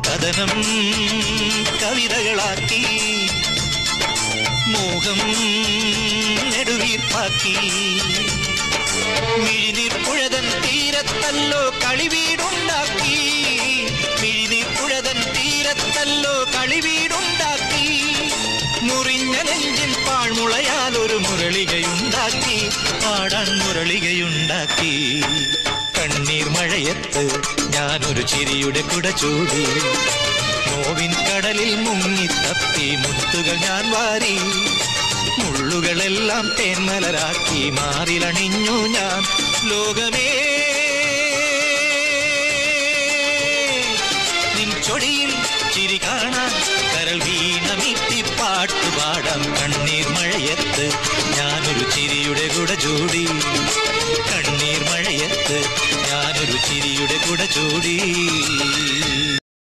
കഥനം കവിതകളാക്കി മോഹം നെടുവീർപ്പാക്കി മിഴിനീർ പുഴതൻ തീരത്തല്ലോ കളിവീടുണ്ടാക്കി മിഴിനീർ പുഴതൻ തീരത്തല്ലോ കളിവീടുണ്ടാക്കി മുറിഞ്ഞ നെഞ്ചിൻ പാഴ്മുളയാൽ ഒരു മുരളികയുണ്ടാക്കി പാടാൻ മുരളികയുണ്ടാക്കി കണ്ണീർ മഴയത്ത് ഞാനൊരു ചിരിയുടെ കുട ചൂടി നോവിൻ കടലിൽ മുങ്ങിത്തപ്പി മുത്തുകൾ ഞാൻ വാരി മുള്ളുകളെല്ലാം തേന്മലരാക്കി മാറിലണിഞ്ഞു ഞാൻ ലോകമേ നിൻ ചൊടിയിൽ ചിരി കാണാൻ കരൾ വീണമീട്ടി പാട്ടുപാടാം കണ്ണീർ മഴയത്ത് ഞാനൊരു ചിരിയുടെ കുട ചൂടി കണ്ണീർ മഴയത്ത് ഞാനൊരു ചിരിയുടെ കുട ചൂടി